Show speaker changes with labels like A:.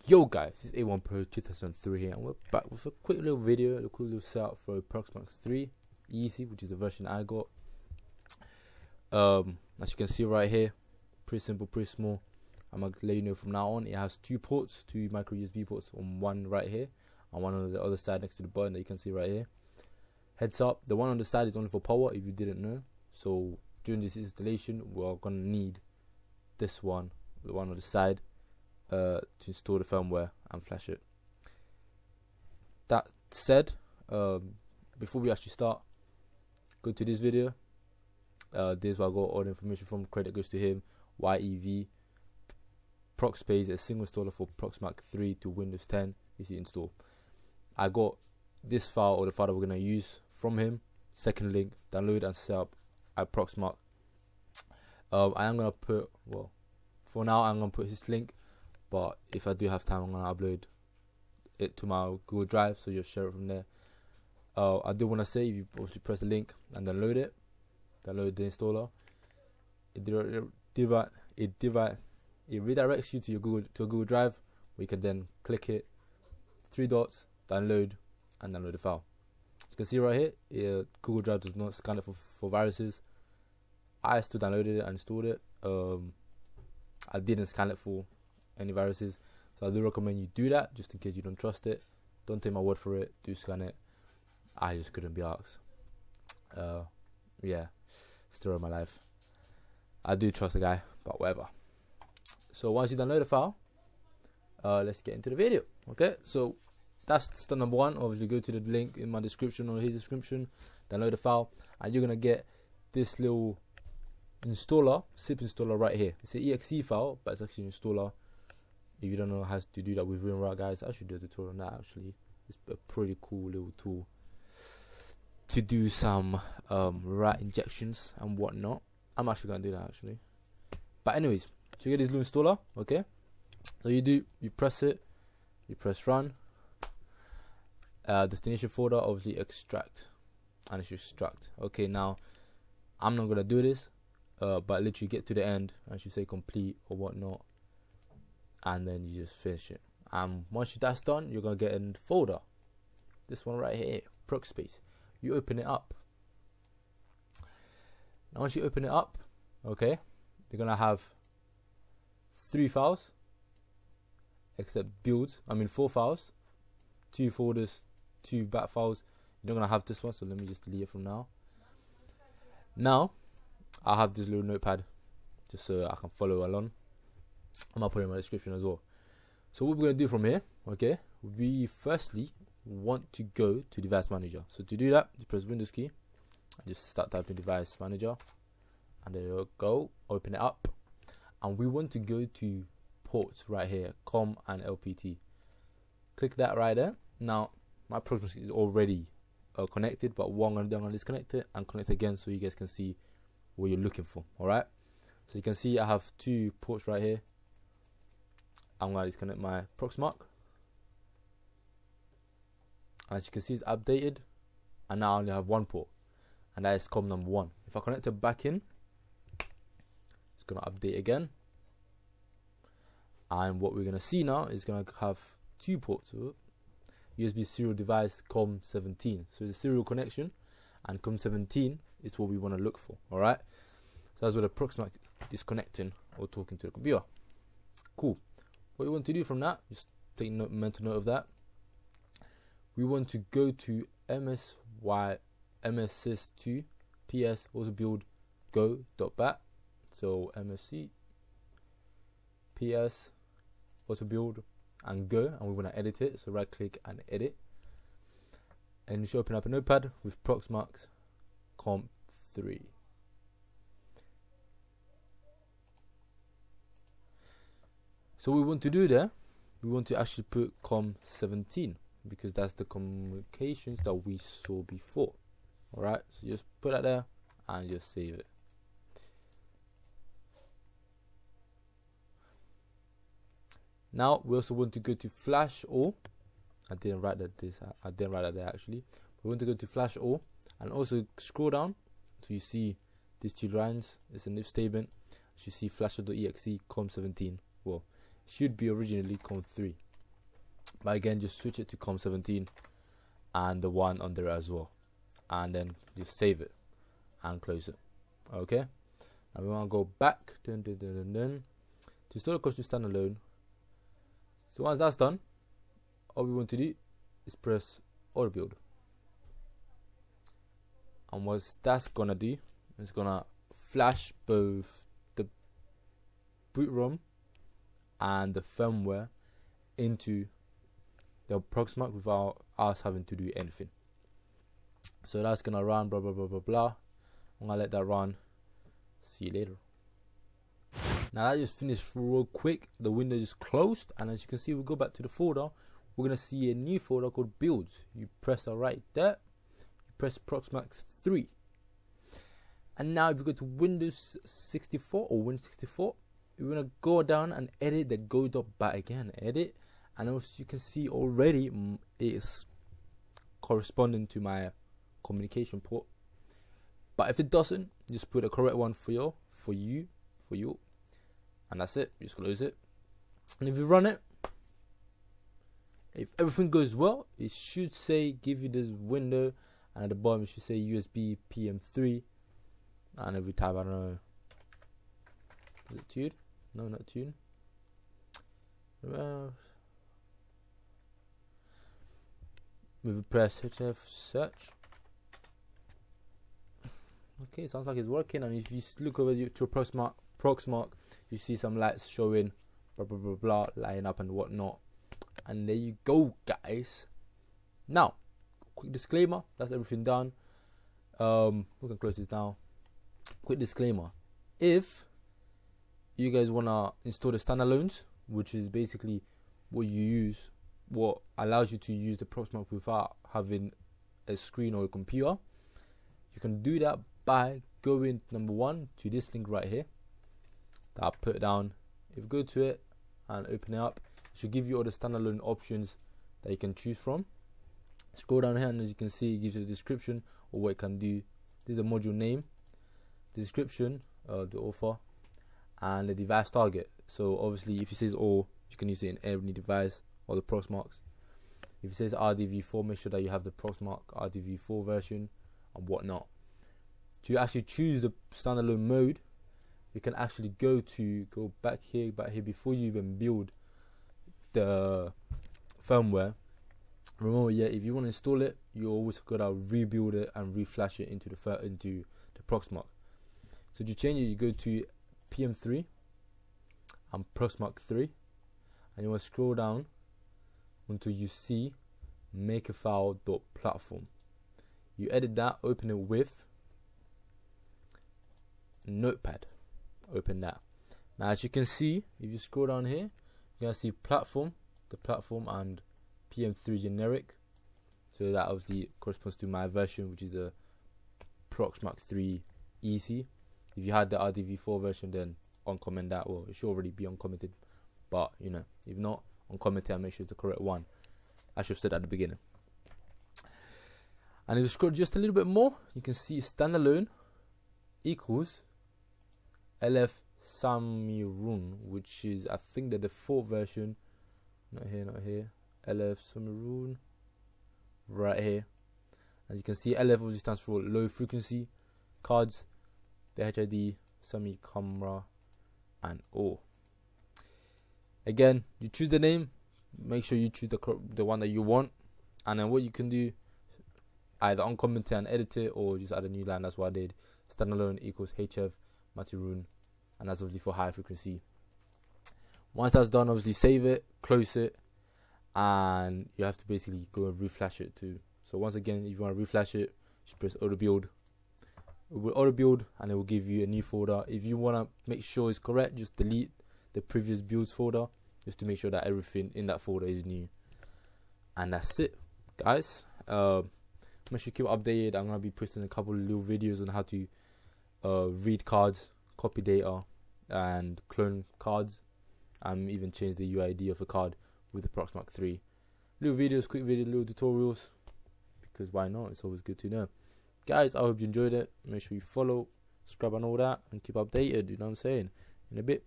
A: Yo guys, this is A1 Pro 2003 here, and we're back with a quick little video, a cool little setup for Proxmark3 Easy, which is the version I got. As you can see right here, pretty simple, pretty small. I'm gonna let you know from now on, it has two ports, two micro USB ports, on one right here and one on the other side next to the button that you can see right here. Heads up, the one on the side is only for power, if you didn't know. So during this installation, we're gonna need this one, the one on the side, to install the firmware and flash it. That said, before we actually start, go to this video. This is where I got all the information from. Credit goes to him. YEV ProxSpace, a single installer for Proxmark3 to Windows 10 easy install. I got this file, or the file that we're gonna use, from him. Second link, download and set up at Proxmark. I am gonna put, well, for now I'm gonna put his link, but if I do have time, I'm gonna upload it to my Google Drive, so just share it from there. I do want to say, if you obviously press the link and download it, download the installer, it redirects you to your Google Drive, where you can then click it, 3 dots, download, and download the file. As you can see right here, Google Drive does not scan it for viruses. I still downloaded it and installed it. I didn't scan it for any viruses, so I do recommend you do that, just in case you don't trust it. Don't take my word for it, do scan it. I just couldn't be asked. Yeah, story of my life. I do trust the guy, but whatever. So once you download the file, let's get into the video. Okay, so that's step number one. Obviously, go to the link in my description or his description, download the file, and you're gonna get this little installer, zip installer right here. It's an exe file, but it's actually an installer. If you don't know how to do that with Firmware, guys, I should do a tutorial on that. Actually, it's a pretty cool little tool to do some rat injections and whatnot. I'm actually gonna do that actually. But anyways, so you get this little installer, okay? So you press it, you press run. Destination folder, obviously extract, and it's extract. Okay, now I'm not gonna do this, but literally get to the end, and you say complete or whatnot, and then you just finish it. Once that's done, you're gonna get in the folder, this one right here, ProxSpace. You open it up. Now once you open it up, okay, you're gonna have 3 files, except builds. 4 files, 2 folders, 2 bat files. You're not gonna have this one, so let me just delete it from now. Now I have this little notepad, just so I can follow along. I'm gonna put it in my description as well. So what we're gonna do from here, okay, we firstly want to go to device manager. So to do that, you press Windows key and just start typing device manager, and there you go, open it up, and we want to go to ports right here, COM and LPT. Click that right there. Now my Proxmark is already connected, but what I'm gonna disconnect it and connect again, so you guys can see what you're looking for. All right, so you can see I have 2 ports right here. I'm gonna disconnect my Proxmark. As you can see, it's updated, and now I only have 1 port, and that is COM number 1. If I connect it back in, it's gonna update again, and what we're gonna see now is gonna have 2 ports. USB serial device COM 17. So it's a serial connection, and COM 17 is what we want to look for. All right, so that's where the Proxmark is connecting or talking to the computer. Cool. What we want to do from that, just take mental note of that. We want to go to MSys2 PS autobuild Go.bat. So MSC PS autobuild and go, and we want to edit it. So right click and edit, and you should open up a notepad with Proxmark Comp 3. So what we want to do there, we want to actually put COM 17, because that's the communications that we saw before. Alright, so just put that there and just save it. Now we also want to go to FLASH-ALL. I didn't write that there actually. We want to go to FLASH-ALL and also scroll down so you see these 2 lines. It's an if statement. So you see FLASH.ALL.exe COM 17. Well, should be originally COM 3. But again, just switch it to COM17 and the one under it as well, and then just save it and close it. Okay, now we want to go back to install the course to standalone. So once that's done, all we want to do is press autobuild, and what that's gonna do is gonna flash both the boot ROM and the firmware into the Proxmark without us having to do anything. So that's gonna run blah blah blah blah blah. I'm gonna let that run. See you later. Now that just finished real quick. The window is closed, and as you can see, we go back to the folder. We're gonna see a new folder called builds. You press that right there. You press Proxmark3, and now if you go to Windows 64 or Windows 64, you're gonna go down and edit the Go.bat again. Edit, and also you can see already it is corresponding to my communication port. But if it doesn't, just put a correct one for you, and that's it. Just close it, and if you run it, if everything goes well, it should say give you this window, and at the bottom it should say USB PM3, and every time I don't know, is it tuned? No, not tuned. Maybe press HF search. Okay, sounds like it's working. And if you look over to Proxmark, you see some lights showing, blah blah blah blah, lighting up and whatnot. And there you go, guys. Now, quick disclaimer. That's everything done. We can close this now. Quick disclaimer: if you guys wanna install the standalones, which is basically what you use, what allows you to use the Proxmark without having a screen or a computer, you can do that by going, number one, to this link right here that I'll put down. If you go to it and open it up, it should give you all the standalone options that you can choose from. Scroll down here, and as you can see, it gives you the description of what it can do. This is the module name, the description, the author, and the device target. So obviously, if it says all, you can use it in any device or the Proxmarks. If it says RDV4, make sure that you have the Proxmark RDV4 version and whatnot. To actually choose the standalone mode, you can actually go back here before you even build the firmware. Remember, if you want to install it, you always gotta rebuild it and reflash it into the Proxmark. So to change it, you go to PM3 and Proxmark3, and you want to scroll down until you see Makefile.platform. You edit that, open it with Notepad. Open that. Now, as you can see, if you scroll down here, you're gonna see platform, the platform, and PM3 generic. So that obviously corresponds to my version, which is the Proxmark3 easy. If you had the RDV4 version, then uncomment that. Well, it should already be uncommented, but if not, uncomment it and make sure it's the correct one. I should have said at the beginning. And if you scroll just a little bit more, you can see standalone equals LF Samirun, which is, I think, the default version. Not here. LF Samirun, right here. As you can see, LF obviously stands for low frequency cards, the HID, Sami camera, and O. Again, you choose the name. Make sure you choose the one that you want, and then what you can do, either uncomment it and edit it, or just add a new line. That's what I did. Standalone equals HF Matirun, and that's obviously for high frequency. Once that's done, obviously save it, close it, and you have to basically go and reflash it too. So once again, if you want to reflash it, just press autobuild. It will autobuild, and it will give you a new folder. If you want to make sure it's correct, just delete the previous builds folder, just to make sure that everything in that folder is new. And that's it, guys. Make sure you keep updated. I'm gonna be posting a couple of little videos on how to read cards, copy data, and clone cards, and even change the UID of a card with the Proxmark3. Little videos, quick videos, little tutorials, because why not? It's always good to know. Guys, I hope you enjoyed it. Make sure you follow, subscribe, and all that, and keep updated. You know what I'm saying? In a bit.